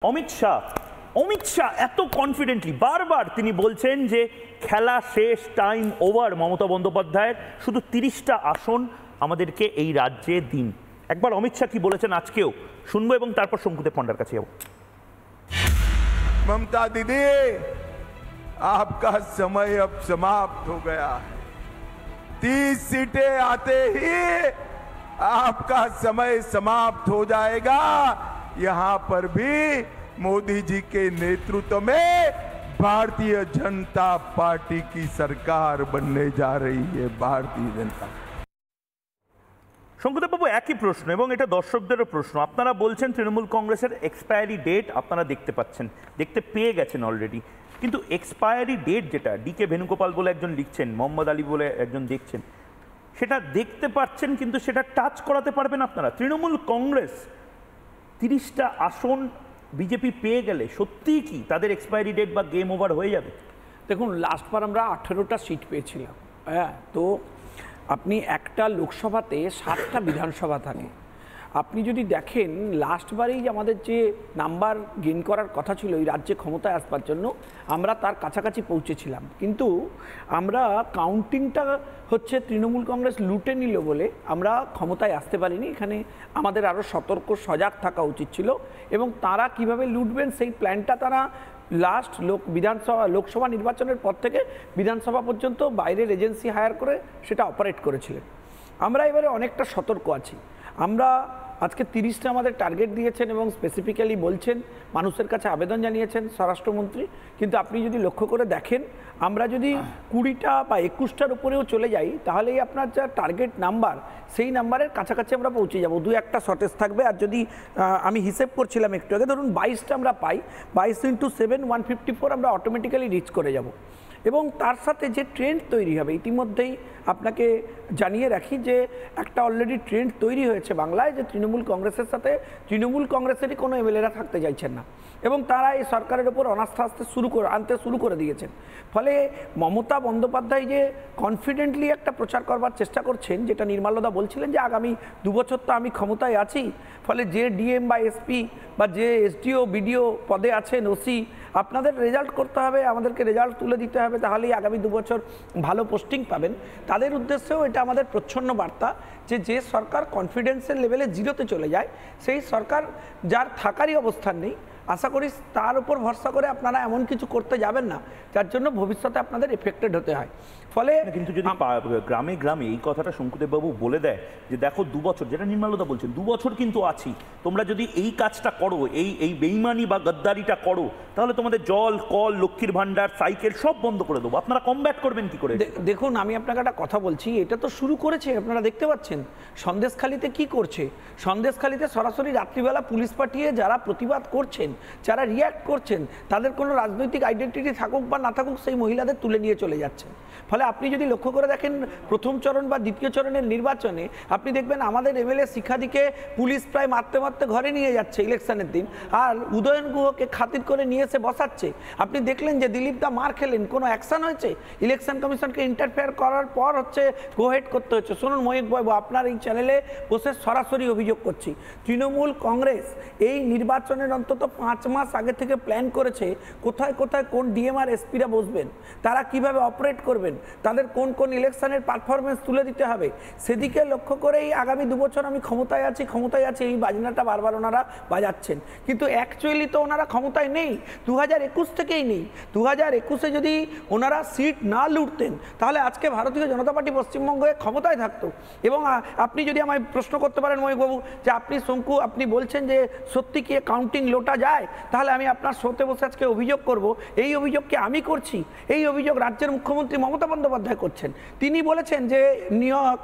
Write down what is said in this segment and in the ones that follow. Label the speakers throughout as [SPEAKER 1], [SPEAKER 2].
[SPEAKER 1] অমিত শাহ এত কনফিডেন্টলি বারবার তিনি বলছেন যে খেলা শেষ, টাইম ওভার মমতা বন্দ্যোপাধ্যায়ের, শুধু 30টা আসন আমাদেরকে এই রাজ্যে দিন। একবার অমিত শাহ কি বলেছেন আজকেও শুনবো এবং তারপর শঙ্কুদেব পণ্ডার কাছে যাবো।
[SPEAKER 2] ममता दीदी, आपका समय अब समाप्त हो गया है। 30 सीटें आते ही आपका समय समाप्त हो जाएगा। यहां पर भी मोदी जी के नेतृत्व में भारतीय जनता पार्टी की सरकार बनने जा रही है। भारतीय जनता
[SPEAKER 1] শঙ্কুদেব বাবু, একই প্রশ্ন এবং এটা দর্শকদেরও প্রশ্ন। আপনারা বলছেন তৃণমূল কংগ্রেসের এক্সপায়ারি ডেট আপনারা দেখতে পেয়ে গেছেন অলরেডি, কিন্তু এক্সপায়ারি ডেট যেটা ডিকে ভেনুগোপাল বলে একজন লিখছেন, মোহাম্মদ আলী বলে একজন দেখছেন, সেটা দেখতে পাচ্ছেন কিন্তু সেটা টাচ করাতে পারবেন আপনারা। তৃণমূল কংগ্রেস 30টা আসন বিজেপি পেয়ে গেলে সত্যিই কি তাদের এক্সপায়ারি ডেট বা গেম ওভার হয়ে যাবে?
[SPEAKER 3] দেখুন, লাস্টবার আমরা 18টা সিট পেয়েছিলাম। হ্যাঁ, তো আপনি একটা লোকসভাতে 7টা বিধানসভা থাকে। আপনি যদি দেখেন লাস্টবারেই আমাদের যে নাম্বার গেইন করার কথা ছিল এই রাজ্যে ক্ষমতায় আসবার জন্য, আমরা তার কাছাকাছি পৌঁছেছিলাম, কিন্তু আমরা কাউন্টিংটা হচ্ছে তৃণমূল কংগ্রেস লুটে নিল বলে আমরা ক্ষমতায় আসতে পারিনি। এখানে আমাদের আরও সতর্ক সজাগ থাকা উচিত ছিল এবং তারা কিভাবে লুটবেন সেই প্ল্যানটা তারা লাস্ট লোকসভা নির্বাচনের পর থেকে বিধানসভা পর্যন্ত বাইরের এজেন্সি হায়ার করে সেটা অপারেট করেছিলেন। আমরা এবারে অনেকটা সতর্ক আছি। আমরা আজকে 30টা আমাদের টার্গেট দিয়েছেন এবং স্পেসিফিক্যালি বলছেন, মানুষের কাছে আবেদন জানিয়েছেন স্বরাষ্ট্রমন্ত্রী, কিন্তু আপনি যদি লক্ষ্য করে দেখেন আমরা যদি 20টা বা 21টার উপরেও চলে যাই তাহলেই আপনার যা টার্গেট নাম্বার সেই নাম্বারের কাছাকাছি আমরা পৌঁছে যাব। 2-1টা শর্টেজ থাকবে। আর যদি আমি হিসেব করছিলাম একটু আগে, ধরুন 22টা আমরা পাই, 22 × 7 154 আমরা অটোমেটিক্যালি রিচ করে যাব। এবং তার সাথে যে ট্রেন্ড তৈরি হবে, ইতিমধ্যেই আপনাকে জানিয়ে রাখি যে একটা অলরেডি ট্রেন্ড তৈরি হয়েছে বাংলায়, যে তৃণমূল কংগ্রেসের সাথে তৃণমূল কংগ্রেসেরই কোনো এমএলএরা থাকতে চাইছেন না এবং তারা এই সরকারের ওপর অনাস্থা আনতে শুরু করে দিয়েছেন। ফলে মমতা বন্দ্যোপাধ্যায় যে কনফিডেন্টলি একটা প্রচার করবার চেষ্টা করছেন, যেটা নির্মলদা বলছিলেন যে আগামী 2 বছর তো আমি ক্ষমতায় আছি, ফলে যে ডিএম বা এসপি বা যে এসডিও বিডিও পদে আছেন, ওসি, আপনাদের রেজাল্ট করতে হবে, আমাদেরকে রেজাল্ট তুলে দিতে হবে, তাহলেই আগামী 2 বছর ভালো পোস্টিং পাবেন। তাদের উদ্দেশ্যেও এটা আমাদের প্রচ্ছন্ন বার্তা যে সরকার কনফিডেন্সের লেভেলে 0-তে চলে যায়, সেই সরকার যার থাকারই অবস্থান নেই, আশা করি তার উপর ভরসা করে আপনারা এমন কিছু করতে যাবেন না যার জন্য ভবিষ্যতে আপনাদের এফেক্টেড হতে হয়। ফলে
[SPEAKER 1] কিন্তু যদি গ্রামে গ্রামে এই কথাটা শঙ্কুদেব বাবু বলে দেয় যে দেখো 2 বছর, যেটা নির্মলদা বলছেন 2 বছর কিন্তু আছি, তোমরা যদি এই কাজটা করো, এই বেইমানি বা গদ্দারিটা করো, তাহলে তোমাদের জল, কল, লক্ষ্মীর ভান্ডার, সাইকেল সব বন্ধ করে দেবো, আপনারা কমব্যাট করবেন কি করে?
[SPEAKER 3] দেখুন, আমি আপনাকে একটা কথা বলছি, এটা তো শুরু করেছে, আপনারা দেখতে পাচ্ছেন সন্দেশখালিতে কি করছে। সন্দেশখালিতে সরাসরি রাত্রিবেলা পুলিশ পাঠিয়ে যারা প্রতিবাদ করছেন, যারা রিয়্যাক্ট করছেন, তাদের কোনো রাজনৈতিক আইডেন্টিটি থাকুক বা না থাকুক, সেই মহিলাদের তুলে নিয়ে চলে যাচ্ছেন। ফলে আপনি যদি লক্ষ্য করে দেখেন প্রথম চরণ বা দ্বিতীয় চরণের নির্বাচনে আপনি দেখবেন আমাদের এমএলএ শিখাদিকে পুলিশ প্রায় মারতে মারতে ঘরে নিয়ে যাচ্ছে ইলেকশনের দিন, আর উদয়ন গুহকে খাতির করে নিয়ে এসে বসাচ্ছে। আপনি দেখলেন যে দিলীপ দা মার খেলেন, কোনো অ্যাকশন হয়েছে? ইলেকশন কমিশনকে ইন্টারফেয়ার করার পর হচ্ছে গোহেড করতে হচ্ছে। শুনুন মহিক বাবু, আপনার এই চ্যানেলে বসে সরাসরি অভিযোগ করছি, তৃণমূল কংগ্রেস এই নির্বাচনের অন্তত 5 মাস আগে থেকে প্ল্যান করেছে কোথায় কোথায় কোন ডিএম আর এসপিরা বসবেন, তারা কিভাবে অপারেট করবেন, তাদের কোন কোন ইলেকশনের পারফরমেন্স তুলে দিতে হবে, সেদিকে লক্ষ্য করেই আগামী 2 বছর আমি ক্ষমতায় আছি এই বাজনাটা বারবার ওনারা বাজাচ্ছেন। কিন্তু অ্যাকচুয়ালি তো ওনারা ক্ষমতায় নেই, 2021 থেকেই নেই। 2021-এ যদি ওনারা সিট না লুটতেন তাহলে আজকে ভারতীয় জনতা পার্টি পশ্চিমবঙ্গে ক্ষমতায় থাকতো। এবং আপনি যদি আমায় প্রশ্ন করতে পারেন মহিবাবু যে আপনি বলছেন যে সত্যি কি কাউন্টিং লোটা যায়, তাহলে আমি আপনার শোতে বসে আজকে অভিযোগ করব। এই অভিযোগ কি আমি করছি? এই অভিযোগ রাজ্যের মুখ্যমন্ত্রী মমতা বন্দ্যোপাধ্যায় করছেন। তিনি বলেছেন যে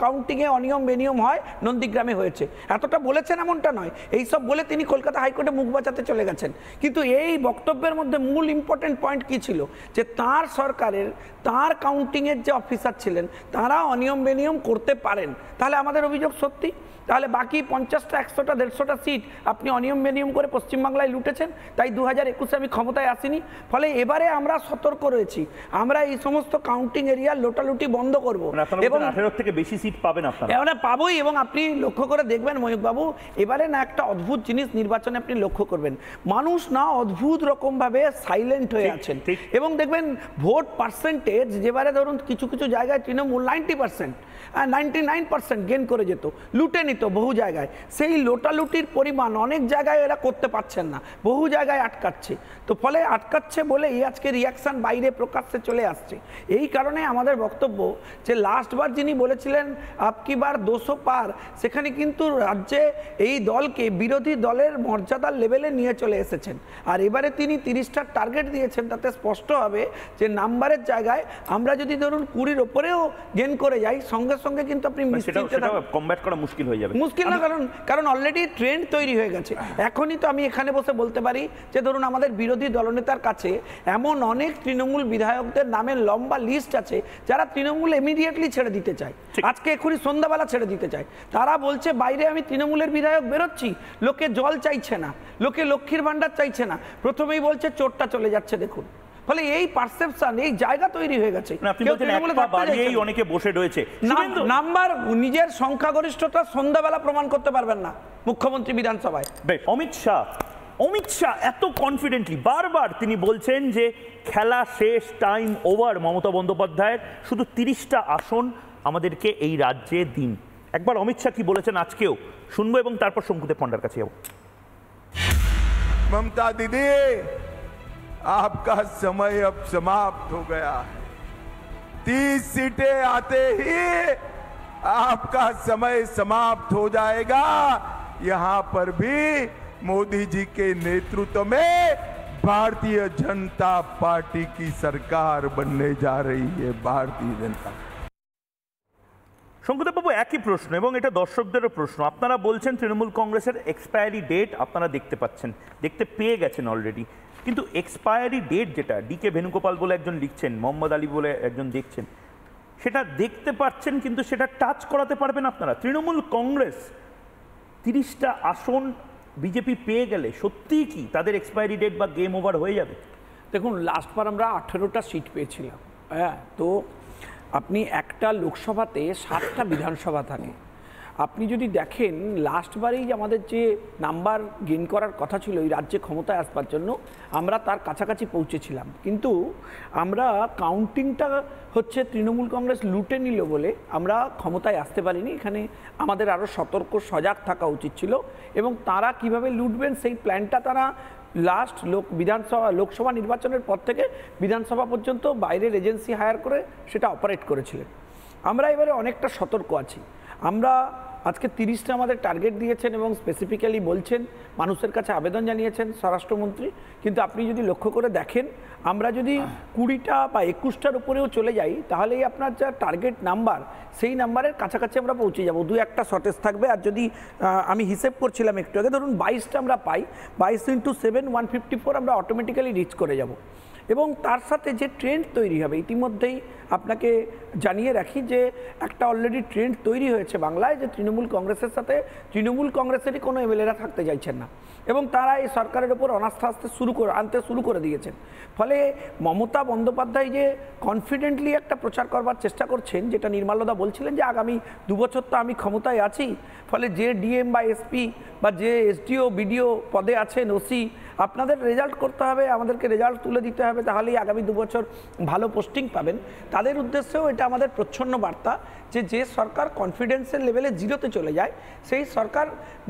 [SPEAKER 3] কাউন্টিংয়ে অনিয়ম বেনিয়ম হয়, নন্দীগ্রামে হয়েছে, এতটা বলেছেন এমনটা নয়। এইসব বলে তিনি কলকাতা হাইকোর্টে মুখ বাঁচাতে চলে গেছেন। কিন্তু এই বক্তব্যের মধ্যে মূল ইম্পর্টেন্ট পয়েন্ট কি ছিল, যে তার সরকারের তার কাউন্টিংয়ের যে অফিসার ছিলেন তারা অনিয়ম বেনিয়ম করতে পারেন। তাহলে আমাদের অভিযোগ সত্যি তাহলে বাকি 50টা 100টা 150টা সিট আপনি অনিয়ম বেনিয়ম করে পশ্চিমবাংলায় লুটেছেন, তাই 2021-এ আমি ক্ষমতায় আসিনি। ফলে এবারে আমরা সতর্ক রয়েছি, আমরা এই সমস্ত কাউন্টিং এরিয়া লোটালুটি বন্ধ করব
[SPEAKER 1] এবং 18 থেকে বেশি সিট পাবেন আপনারা।
[SPEAKER 3] এবারে পাবোই, এবং আপনি লক্ষ্য করে দেখবেন ময়ূক বাবু, এবারে না একটা অদ্ভুত জিনিস নির্বাচনে আপনি লক্ষ্য করবেন, মানুষ না অদ্ভুত রকমভাবে সাইলেন্ট হয়ে আছেন, এবং দেখবেন ভোট পার্সেন্টেজ যেবারে ধরুন কিছু কিছু জায়গায় তৃণমূল 90% 99% গেন করে যেত, লুটে নিত বহু জায়গায়, সেই লোটালুটির পরিমাণ অনেক জায়গায় এরা করতে পারছেন না, বহু জায়গায় আটকাচ্ছে। তো ফলে আটকাচ্ছে বলেই আজকে রিয়াকশন বাইরে প্রকাশ্যে চলে আসছে। এই কারণে আমাদের বক্তব্য যে লাস্টবার যিনি বলেছিলেন আপকি বার 200 পার, সেখানে কিন্তু রাজ্যে এই দলকে বিরোধী দলের মর্যাদার লেভেলে নিয়ে চলে এসেছেন, আর এবারে তিনি 30টার টার্গেট দিয়েছেন। তাতে স্পষ্ট হবে যে নাম্বারের জায়গায় আমরা যদি ধরুন 20-র ওপরেও গেন করে যাই, সঙ্গে সঙ্গে কিন্তু আপনি
[SPEAKER 1] কমব্যাট করা মুশকিল হয়ে যাবে।
[SPEAKER 3] মুশকিল না, কারণ অলরেডি ট্রেন্ড তৈরি হয়ে গেছে। এখনই তো আমি এখানে বসে বলতে পারি যে ধরুন আমাদের বিরোধী দলনেতার কাছে এমন অনেক তৃণমূল বিধায়কদের নামের লম্বা লিস্ট আছে যারা তৃণমূল ইমিডিয়েটলি ছেড়ে দিতে চায়, আজকে এখনই সন্ধ্যাবেলা ছেড়ে দিতে চায়। তারা বলছে বাইরে আমি তৃণমূলের বিধায়ক বেরোচ্ছি, লোকে জল চাইছে না, লোকে লক্ষ্মীর ভান্ডার চাইছে না, প্রথমেই বলছে চোরটা চলে যাচ্ছে। দেখুন, ফলে এই পারসেপশন, এই জায়গা তৈরি হয়ে গেছে।
[SPEAKER 1] অনেকে বসে রয়েছে,
[SPEAKER 3] নাম্বার নিজের সংখ্যাগরিষ্ঠতা সন্ধ্যাবেলা প্রমাণ করতে পারবেন না মুখ্যমন্ত্রী বিধানসভায়।
[SPEAKER 1] অমিত শাহ এত কনফিডেন্টলি বারবার তিনি বলছেন যে খেলা শেষ, টাইম ওভার মমতা বন্দ্যোপাধ্যায়ের, শুধু 30টা আসন আমাদেরকে এই রাজ্যে দিন। একবার অমিত শাহ কি বলেছেন আজকেও শুনবো, এবং তারপর শঙ্কুদেব পণ্ডার কাছে যাবো।
[SPEAKER 2] ममता दीदी, आपका समय अब समाप्त हो गया है। 30 सीटें आते ही आपका समय समाप्त हो जाएगा। यहां पर भी मोदी जी के नेतृत्व में भारतीय जनता पार्टी की सरकार बनने जा रही है। भारतीय जनता
[SPEAKER 1] শঙ্কুদেব বাবু, একই প্রশ্ন এবং এটা দর্শকদেরও প্রশ্ন। আপনারা বলছেন তৃণমূল কংগ্রেসের এক্সপায়ারি ডেট আপনারা দেখতে পাচ্ছেন, দেখতে পেয়ে গেছেন অলরেডি, কিন্তু এক্সপায়ারি ডেট যেটা ডিকে ভেনুগোপাল বলে একজন লিখছেন, মোহাম্মদ আলী বলে একজন দেখছেন, সেটা দেখতে পাচ্ছেন কিন্তু সেটা টাচ করাতে পারবেন আপনারা। তৃণমূল কংগ্রেস 30টা আসন বিজেপি পেয়ে গেলে সত্যিই কি তাদের এক্সপায়ারি ডেট বা গেম ওভার হয়ে যাবে?
[SPEAKER 3] দেখুন, লাস্টবার আমরা 18টা সিট পেয়েছিলাম, হ্যাঁ, তো আপনি একটা লোকসভাতে 7টা বিধানসভা থাকে। আপনি যদি দেখেন লাস্টবারেই আমাদের যে নাম্বার গেইন করার কথা ছিল এই রাজ্যে ক্ষমতায় আসবার জন্য, আমরা তার কাছাকাছি পৌঁছেছিলাম, কিন্তু আমরা কাউন্টিংটা হচ্ছে তৃণমূল কংগ্রেস লুটে নিল বলে আমরা ক্ষমতায় আসতে পারিনি। এখানে আমাদের আরও সতর্ক সজাগ থাকা উচিত ছিল, এবং তারা কিভাবে লুটবেন সেই প্ল্যানটা তারা লাস্ট লোকসভা নির্বাচনের পর থেকে বিধানসভা পর্যন্ত বাইরের এজেন্সি হায়ার করে সেটা অপারেট করেছিলেন। আমরা এবারে অনেকটা সতর্ক আছি। আমরা আজকে 30টা আমাদের টার্গেট দিয়েছেন এবং স্পেসিফিক্যালি বলছেন, মানুষের কাছে আবেদন জানিয়েছেন স্বরাষ্ট্রমন্ত্রী, কিন্তু আপনি যদি লক্ষ্য করে দেখেন আমরা যদি 20টা বা 21টার উপরেও চলে যাই তাহলেই আপনার যা টার্গেট নাম্বার সেই নাম্বারের কাছাকাছি আমরা পৌঁছে যাব। 2-1টা শর্টেজ থাকবে, আর যদি আমি হিসেব করছিলাম একটু আগে, ধরুন 22টা আমরা পাই, 22 × 7 154 আমরা অটোমেটিক্যালি রিচ করে যাব। এবং তার সাথে যে ট্রেন্ড তৈরি হবে, ইতিমধ্যেই আপনাকে জানিয়ে রাখি যে একটা অলরেডি ট্রেন্ড তৈরি হয়েছে বাংলায়, যে তৃণমূল কংগ্রেসের সাথে তৃণমূল কংগ্রেসেরই কোনো এমএলএরা থাকতে চাইছেন না, এবং তারা এই সরকারের ওপর অনাস্থা আনতে শুরু করে দিয়েছেন। ফলে মমতা বন্দ্যোপাধ্যায় যে কনফিডেন্টলি একটা প্রচার করবার চেষ্টা করছেন, যেটা নির্মলদা বলছিলেন যে আগামী 2 বছর তো আমি ক্ষমতায় আছি, ফলে যে ডিএম বা এসপি বা যে এসডিও বিডিও পদে আছেন, ওসি, আপনাদের রেজাল্ট করতে হবে, আমাদেরকে রেজাল্ট তুলে দিতে হবে, তাহলেই আগামী 2 বছর ভালো পোস্টিং পাবেন। তাদের উদ্দেশ্যেও এটা আমাদের প্রচ্ছন্ন বার্তা যে সরকার কনফিডেন্সের লেভেলে 0-তে চলে যায়, সেই সরকার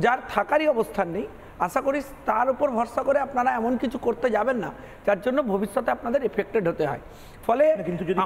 [SPEAKER 3] যার থাকারই অবস্থান নেই, আশা করি তার উপর ভরসা করে আপনারা এমন কিছু করতে যাবেন না যার জন্য ভবিষ্যতে আপনাদের এফেক্টেড হতে হয়। ফলে
[SPEAKER 1] কিন্তু যদি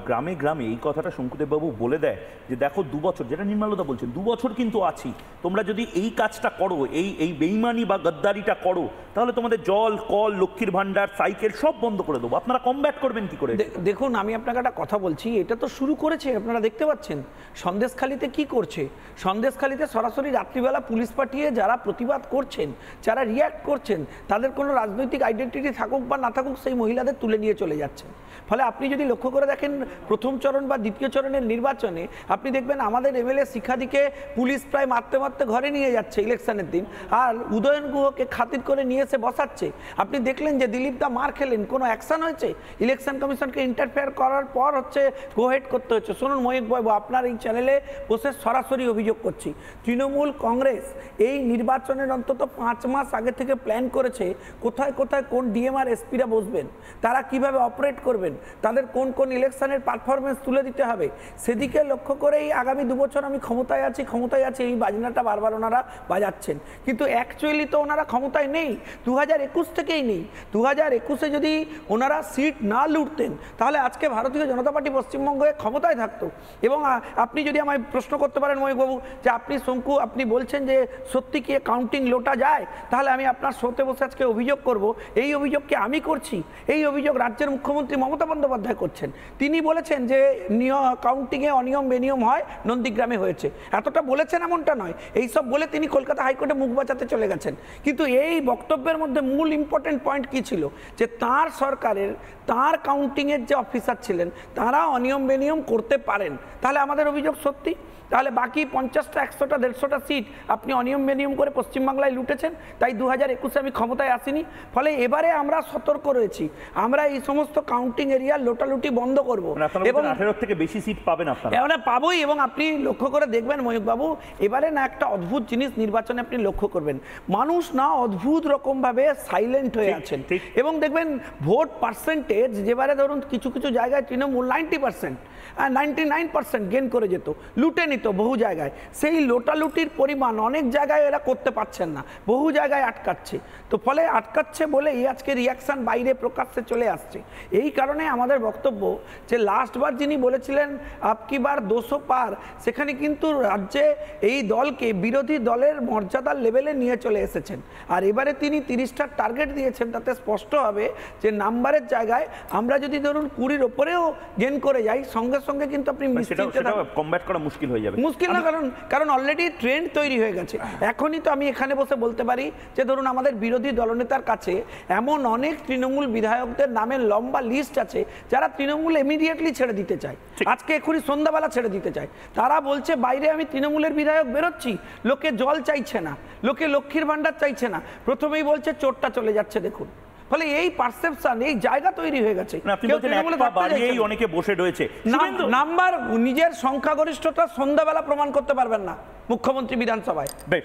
[SPEAKER 1] গ্রামে গ্রামে এই কথাটা শঙ্কুদেববাবু বলে দেয় যে দেখো 2 বছর, যেটা নির্মলদা বলছেন, 2 বছর কিন্তু আছি, তোমরা যদি এই কাজটা করো, এই বেইমানি বা গদ্দারিটা করো, তাহলে তোমাদের জল, কল, লক্ষ্মীর ভান্ডার, সাইকেল সব বন্ধ করে দেবো, আপনারা কমব্যাট করবেন কি করে?
[SPEAKER 3] দেখুন, আমি আপনাকে একটা কথা বলছি, এটা তো শুরু করেছে, আপনারা দেখতে পাচ্ছেন সন্দেশখালিতে কি করছে। সন্দেশখালিতে সরাসরি রাত্রিবেলা পুলিশ পাঠিয়ে যারা প্রতিবাদ করছেন যারা রিয়্যাক্ট করছেন, তাদের কোনো রাজনৈতিক আইডেন্টিটি থাকুক বা না থাকুক, সেই মহিলাদের তুলে নিয়ে চলে যাচ্ছেন। ফলে আপনি যদি লক্ষ্য করে দেখেন প্রথম চরণ বা দ্বিতীয় চরণের নির্বাচনে আপনি দেখবেন আমাদের এমএলএ শিখাদিকে পুলিশ প্রায় মারতে মারতে ঘরে নিয়ে যাচ্ছে ইলেকশনের দিন, আর উদয়ন গুহকে খাতির করে নিয়ে এসে বসাচ্ছে। আপনি দেখলেন যে দিলীপ দা মার খেলেন, কোনো অ্যাকশন হয়েছে? ইলেকশন কমিশনকে ইন্টারফেয়ার করার পর হচ্ছে গোহেড করতে হচ্ছে। শুনুন ময়ূক বাবু, আপনার এই চ্যানেলে বসে সরাসরি অভিযোগ করছি, তৃণমূল কংগ্রেস এই নির্বাচনের অন্তত 5 মাস আগে থেকে প্ল্যান করেছে কোথায় কোথায় কোন ডিএমআর এসপিরা বসবেন, তারা কিভাবে অপারেট করবেন, তাদের কোন কোন ইলেকশনের পারফরমেন্স তুলে দিতে হবে। সেদিকে লক্ষ্য করেই আগামী 2 বছর আমি ক্ষমতায় আছি এই বাজনাটা বারবার ওনারা বাজাচ্ছেন, কিন্তু অ্যাকচুয়ালি তো ওনারা ক্ষমতায় নেই, 2021 থেকেই নেই। 2021-এ যদি ওনারা সিট না লুটতেন তাহলে আজকে ভারতীয় জনতা পার্টি পশ্চিমবঙ্গে ক্ষমতায় থাকতো। এবং আপনি যদি আমায় প্রশ্ন করতে পারেন ময়ূকবাবু যে আপনি শঙ্কু, আপনি বলছেন যে সত্যি কি কাউন্টিং লোটা যায়, তাহলে আমি আপনার শোতে বসে আজকে অভিযোগ করব। এই অভিযোগকে আমি করছি, এই অভিযোগ রাজ্যের মুখ্যমন্ত্রী মমতা বন্দ্যোপাধ্যায় করছেন। তিনি বলেছেন যে কাউন্টিংয়ে অনিয়ম বেনিয়ম হয়, নন্দীগ্রামে হয়েছে, এতটা বলেছেন এমনটা নয়। এইসব বলে তিনি কলকাতা হাইকোর্টে মুখ বাঁচাতে চলে গেছেন। কিন্তু এই বক্তব্যের মধ্যে মূল ইম্পর্টেন্ট পয়েন্ট কি ছিল, যে তার সরকারের তার কাউন্টিংয়ের যে অফিসার ছিলেন তারা অনিয়ম বেনিয়ম করতে পারেন। তাহলে আমাদের অভিযোগ সত্যি, তাহলে বাকি 50টা 100টা 150টা সিট আপনি অনিয়ম বেনিয়ম করে পশ্চিমবাংলায় লুটেছেন, তাই 2021-এ আমি ক্ষমতায় আসিনি। ফলে এবারে আমরা সতর্ক রয়েছি, আমরা এই সমস্ত কাউন্টিং এরিয়া লোটালুটি বন্ধ করব
[SPEAKER 1] এবং 18 থেকে বেশি সিট পাবেন আপনারা।
[SPEAKER 3] এবারে পাবোই। এবং আপনি লক্ষ্য করে দেখবেন ময়ূক বাবু, এবারে না একটা অদ্ভুত জিনিস নির্বাচনে আপনি লক্ষ্য করবেন, মানুষ না অদ্ভুত রকমভাবে সাইলেন্ট হয়ে আছেন। এবং দেখবেন ভোট পার্সেন্টেজ যেবারে ধরুন কিছু কিছু জায়গায় তৃণমূল 90% 99% গেন করে যেত, লুটে নিত বহু জায়গায়, সেই লোটালুটির পরিমাণ অনেক জায়গায় এরা করতে পারছেন না, বহু জায়গায় আটকাচ্ছে। তো ফলে আটকাচ্ছে বলেই আজকে রিয়াকশন বাইরে প্রকাশ্যে চলে আসছে। এই কারণে আমাদের বক্তব্য যে লাস্টবার যিনি বলেছিলেন আপকি বার 200 পার, সেখানে কিন্তু রাজ্যে এই দলকে বিরোধী দলের মর্যাদার লেভেলে নিয়ে চলে এসেছেন। আর এবারে তিনি 30টার টার্গেট দিয়েছেন, তাতে স্পষ্ট হবে যে নাম্বারের জায়গায় আমরা যদি ধরুন 20-র ওপরেও গেন করে যাই, সঙ্গে সঙ্গে কিন্তু আপনি
[SPEAKER 1] কমব্যাট করা মুশকিল হয়ে যাবে।
[SPEAKER 3] মুশকিল না, কারণ অলরেডি ট্রেন্ড তৈরি হয়ে গেছে। এখনই তো আমি এখানে বসে বলতে পারি যে ধরুন আমাদের বিরোধী দলনেতার কাছে এমন অনেক তৃণমূল বিধায়কদের নামের লম্বা লিস্ট আছে যারা তৃণমূল ইমিডিয়েটলি ছেড়ে দিতে চায়, আজকে এখনই সন্ধ্যাবেলা ছেড়ে দিতে চায়। তারা বলছে বাইরে আমি তৃণমূলের বিধায়ক বেরোচ্ছি, লোকে জল চাইছে না, লোকে লক্ষ্মীর ভান্ডার চাইছে না, প্রথমেই বলছে চোরটা চলে যাচ্ছে দেখুন। ফলে এই পারসেপশন, এই জায়গা তৈরি হয়ে গেছে,
[SPEAKER 1] অনেকে বসে রয়েছে।
[SPEAKER 3] নাম্বার নিজের সংখ্যাগরিষ্ঠতা সন্ধ্যাবেলা প্রমাণ করতে পারবেন না মুখ্যমন্ত্রী বিধানসভায়।
[SPEAKER 1] বেশ,